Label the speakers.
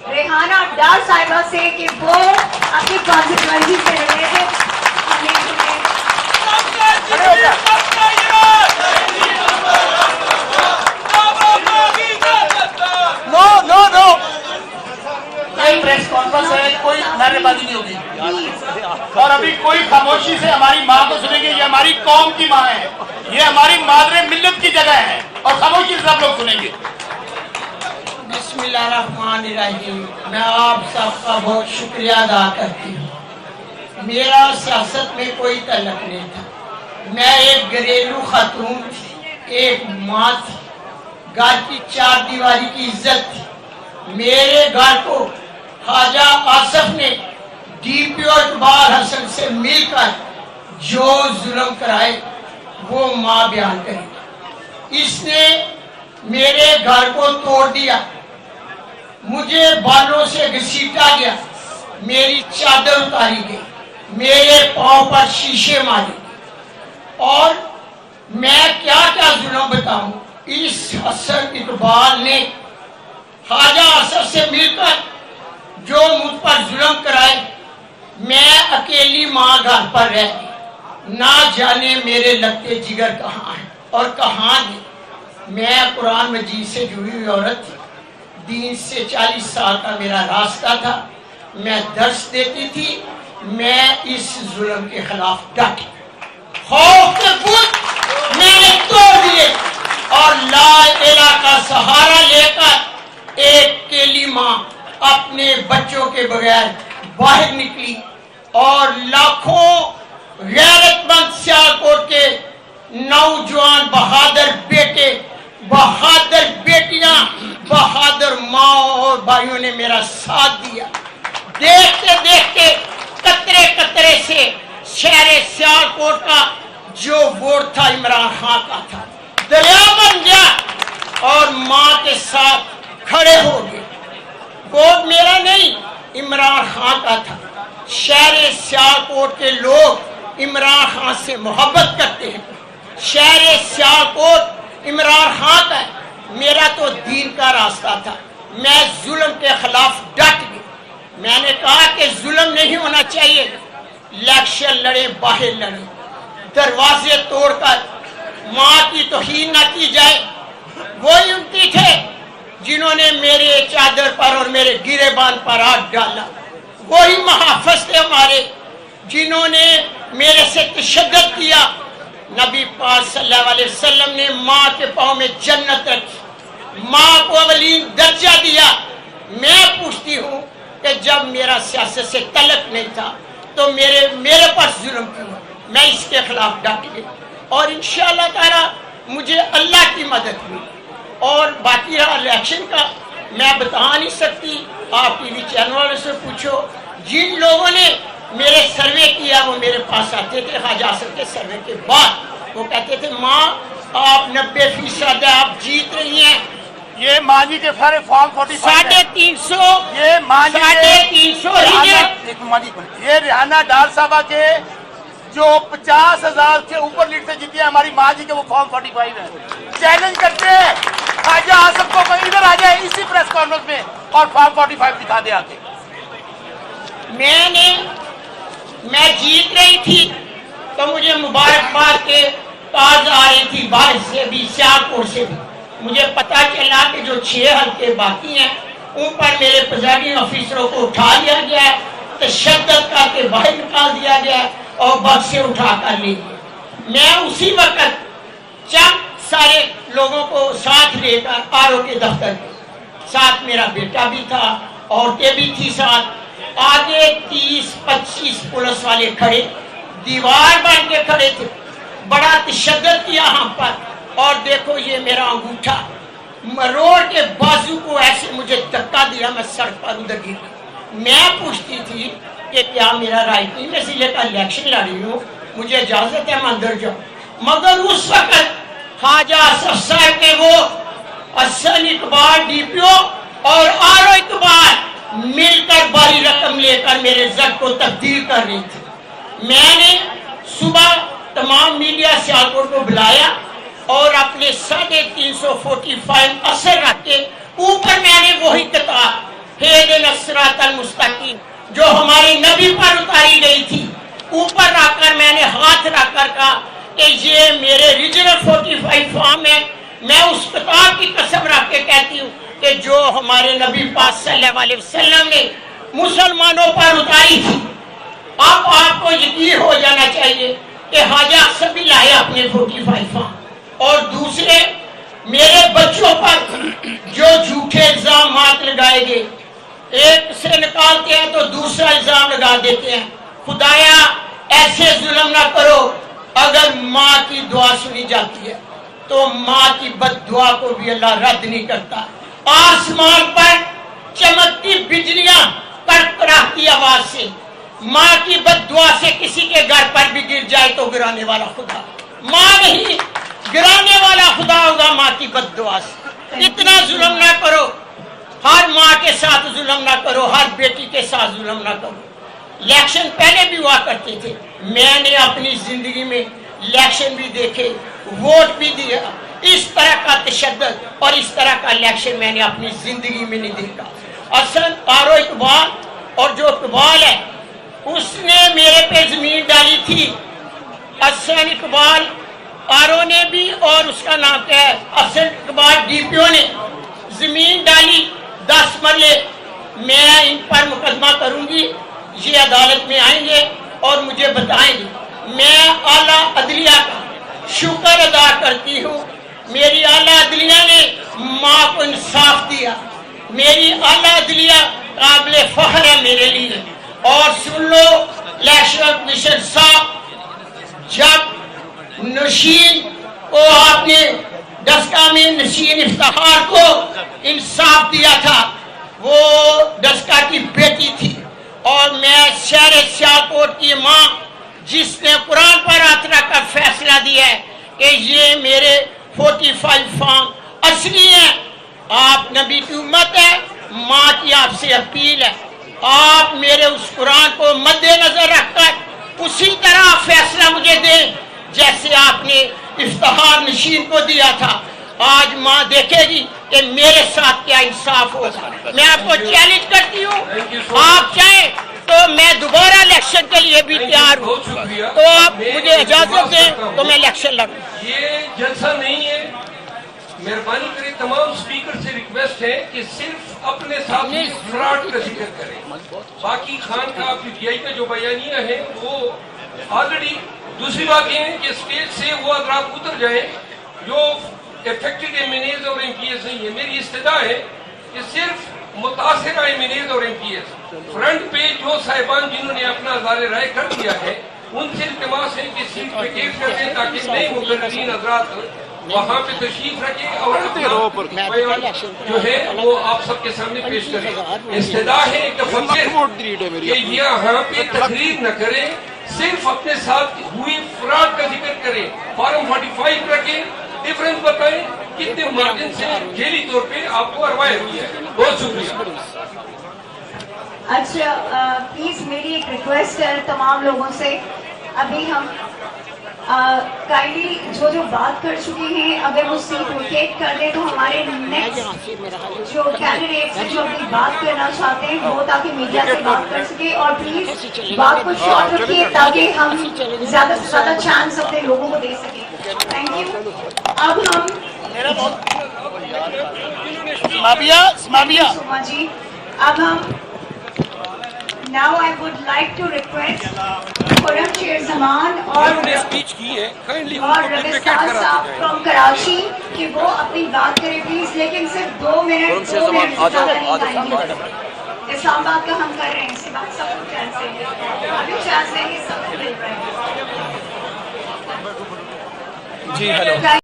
Speaker 1: रेहाना डार साहिबा से कि वो अपनी कॉन्स्टिट्यूएंसी से रिलेटेड
Speaker 2: नो कोई प्रेस कॉन्फ्रेंस है, कोई नारेबाजी नहीं होगी और अभी कोई खामोशी से हमारी माँ को सुनेंगे। ये हमारी कौम की माँ है, ये हमारी मादरे मिल्लत की जगह है और खामोशी से सब लोग सुनेंगे।
Speaker 3: बिस्मिल्लाहिर्रहमानिर्रहीम। मैं आप सबका बहुत शुक्रिया अदा करती हूँ। मेरा सियासत में कोई तल्लुक नहीं था। मैं एक घरेलू खातून थी, एक माँ थी, घर की चार दीवारी की इज्जत थी। मेरे घर को ख्वाजा आसफ ने डीपीओ इकबाल हसन से मिलकर जो जुल्म कराए वो माँ बयान करेगी। इसने मेरे घर को तोड़ दिया, मुझे बालों से घसीटा गया, मेरी चादर उतारी गई, मेरे पांव पर शीशे मारे और मैं क्या क्या जुल्म बताऊं। इस हसन इकबाल ने ख्वाजा आसफ से मिलकर जो मुझ पर जुल्म कराए, मैं अकेली माँ घर पर रह गई। ना जाने मेरे लगते जिगर कहाँ हैं और कहाँ नहीं। मैं कुरान मजीद से जुड़ी हुई औरत थी, दीन से 40 साल का मेरा रास्ता था, मैं दर्स देती थी। मैं इस जुल्म के खिलाफ डटी, खौफ के पुल मैंने तोड़ दिए और ला इलाहा का सहारा लेकर एक अकेली माँ अपने बच्चों के बगैर बाहर निकली और लाखों गैरतमंद सियालकोट के नौजवान बहादुर बेटे, बहादुर बेटियां, बहादुर माँ और भाइयों ने मेरा साथ दिया। देखते देखते कतरे कतरे से शहर सियालकोट का जो वोट था इमरान खान का था, दरिया बन गया और माँ के साथ खड़े हो गए। वोट मेरा नहीं, इमरान खान का था। शहर सियालकोट के लोग इमरान खान से मोहब्बत करते हैं। शहर सियालकोट इमरान खान का है। मेरा तो दीन का रास्ता था। मैं जुल्म के खिलाफ डट गई। मैंने कहा कि जुल्म नहीं होना चाहिए। इलेक्शन लड़े, बाहर लड़े, दरवाजे तोड़कर माँ की तौहीन न की जाए। वही उनकी थे जिन्होंने मेरे चादर पर और मेरे गिरेबान पर हाथ डाला। वही महाफिज थे हमारे जिन्होंने मेरे से तशद्दुद किया। नबी पाक सल्लल्लाहु अलैहि वसल्लम ने माँ के पाँव में जन्नत रखी, माँ को अवलीन दर्जा दिया। मैं पूछती हूँ कि जब मेरा सियासत से तल्लुक नहीं था तो मेरे पर जुल्म क्यों? मैं इसके खिलाफ डट गई और इंशाअल्लाह ताला मुझे अल्लाह की मदद हुई। और बाकी रहा इलेक्शन का, मैं बता नहीं सकती। आप टीवी चैनल वालों से पूछो। जिन लोगों ने मेरे सर्वे किया वो मेरे पास आते थे ख्वाजा आसफ के सर्वे के बाद। वो कहते थे माँ आप 90% आप जीत रही हैं।
Speaker 2: ये मांझी के सारे फॉर्म 45
Speaker 3: 350
Speaker 2: ये मांझी
Speaker 3: 350
Speaker 2: ये रेहाना डार साहबा के जो 50,000 से ऊपर लीड से जीती है हमारी माँ जी के, वो फॉर्म 45 है। चैलेंज करते हैं ख्वाजा आसफ को इधर आ जाए इसी प्रेस कॉन्फ्रेंस में और फॉर्म 45 दिखा दे आके।
Speaker 3: मैं जीत रही थी तो मुझे मुबारकबाद के ताज आ रही थी, बाहर से भी, सियालकोट से भी। मुझे पता चला कि जो 6 हल्के बाकी हैं उन पर मेरे प्रिजाइडिंग ऑफिसरों को उठा लिया गया है, तशद्दुद करके बाहर निकाल दिया गया है और बस से उठा कर ले गए। मैं उसी वक्त चंद सारे लोगों को साथ लेकर आरओ के दफ्तर गए। साथ मेरा बेटा भी था, औरतें भी थी साथ। आगे 30-25 पुलिस वाले खड़े, दीवार बन के खड़े थे। बड़ा तशद्दुद किया हम पर। और देखो ये मेरा अंगूठा, रोड के बाजू को ऐसे मुझे धक्का दिया, मैं सड़क पर उधर गिर गई। मैं पूछती थी कि क्या मेरा रायपुर में जिले का इलेक्शन लड़ रही हूँ, मुझे इजाजत है मैं अंदर जाऊँ। मगर उस वक्त ख्वाजा आसफ साहब के वो हसन इकबाल डीपीओ और आरओ इकबाल मिलकर बड़ी रकम लेकर मेरे जद को तब्दील कर रही थी। मैंने सुबह तमाम मीडिया सियालकोट को बुलाया और अपने 350 असर रख के ऊपर मैंने वही किताब हेदिना सिरातल मुस्तकीम, जो हमारे नबी पर उतारी गई थी, ऊपर रखकर मैंने हाथ रखकर कहा कि ये मेरे रीजनल 45 फॉर्म है। मैं उस किताब की कसम रख के कहती हूँ कि जो हमारे नबी पाक सल्लल्लाहु अलैहि वसल्लम ने मुसलमानों पर उतारी थी, अब आपको यकीन हो जाना चाहिए कि हाजा सभी लाए अपने 45 फॉर्म। और दूसरे, मेरे बच्चों पर जो झूठे इल्जाम लगाए गए, एक से निकालते हैं तो दूसरा इल्जाम लगा देते हैं। खुदाया ऐसे जुल्म ना करो। अगर माँ की दुआ सुनी जाती है तो माँ की बद्दुआ को भी अल्लाह रद्द नहीं करता। आसमान पर चमकती बिजलियां कड़कड़ाती आवाज से माँ की बद्दुआ से किसी के घर पर भी गिर जाए तो गिराने वाला खुदा, माँ नहीं गिराने वाला खुदा होगा माँ की बद्दुआ से। इतना जुल्म ना करो, हर माँ के साथ जुल्म ना करो, हर बेटी के साथ जुल्म ना करो। इलेक्शन पहले भी हुआ करते थे, मैंने अपनी जिंदगी में इलेक्शन भी देखे, वोट भी दिया। इस तरह का तशद्दुद और इस तरह का इलेक्शन मैंने अपनी जिंदगी में नहीं देखा। असल आरो इकबाल, और जो इकबाल है उसने मेरे पे जमीन डाली थी। असल इकबाल आरो ने भी, और उसका नाम क्या है, असल इकबाल डीपीओ ने जमीन डाली 10 मरले। मैं इन पर मुकदमा करूंगी, ये अदालत में आएंगे और मुझे बताएंगे। मैं आला अदलिया का शुक्र अदा करती हूँ, मेरी आला अदलिया ने माँ को इंसाफ दिया। मेरी आला अदलिया काबिल फख्र है मेरे लिए। और सुन लो इलेक्शन कमीशन साहब, जब नशीन को आपने डस्का में नशीन इफ्तिखार को इंसाफ दिया था, वो डस्का की बेटी थी। और मैं शहर सियालकोट की माँ जिसने कुरान पर हाथ रखकर फैसला दिया है कि ये मेरे 45 फॉर्म असली हैं। आप नबी की उम्मत है, माँ की आपसे अपील है, आप मेरे उस कुरान को मद्देनजर रखकर उसी तरह फैसला मुझे दें जैसे आपने इफ्तिखार नशीन को दिया था। आज माँ देखेगी कि मेरे साथ क्या इंसाफ होगा। मैं आपको चैलेंज करती हूँ, आप चाहें तो मैं दोबारा इलेक्शन के लिए भी तैयार हूँ, तो आप मुझे इजाजत दें तो मैं इलेक्शन लड़ूं।
Speaker 4: ये जलसा नहीं है, मेहरबानी करें तमाम स्पीकर से रिक्वेस्ट है कि सिर्फ अपने साथ ही फ्रॉड का जिक्र करें। बाकी खान का पीटीआई का जो बयानिया है वो ऑलरेडी। दूसरी बात ये है कि स्टेज से वो हजरात उतर जाए जो इफेक्टेड एमएनएज और एमपीएस नहीं है। मेरी इस्तदा है कि सिर्फ मुतासिर एमएनएज और एमपीएस फ्रंट पे जो साहिबान जिन्होंने अपना अज़ार राय कर दिया है उनसे इल्तिमास है कि सीट वेकेट कर दें ताकि नए मुकर्ररीन हजरात वहाँ पे तशरीफ रखे और अपना बयान जो है वो आप सबके सामने पेश करें। इस्तदा है एक दफा कि यहाँ पे तकरीर न करें, सिर्फ अपने साथ हुई फ्रॉड का जिक्र करें, फॉर्म 45 रखें, डिफरेंस बताएं कितने मार्जिन से जेली तौर पे आपको अरवाई हुई है। बहुत शुक्रिया।
Speaker 1: अच्छा, प्लीज मेरी एक रिक्वेस्ट है तमाम लोगों से, अभी हम काइंडली जो बात कर चुके हैं अगर वो सीट विकेट कर दे तो हमारे नेक्स्ट जो कैंडिडेट्स हैं जो अपनी बात करना चाहते हैं वो ताकि मीडिया से बात कर सके। और प्लीज बात को शॉर्ट रखिए ताकि हम ज्यादा से ज्यादा चांस अपने लोगों को दे सकें। Thank you. अब हम सुमा जी, अब हम Now I would like to request Khurram शेर जमान और रविस्तान साहब फ्रॉम कराची कि वो अपनी बात करें प्लीज, लेकिन सिर्फ 2 मिनट से ज़्यादा नहीं आएंगे। इस्लामाबाद का हम कर रहे हैं, इसके बाद सबको चांस देंगे, अभी चांस देंगे सबको मिल रहा है।
Speaker 5: जी हेलो।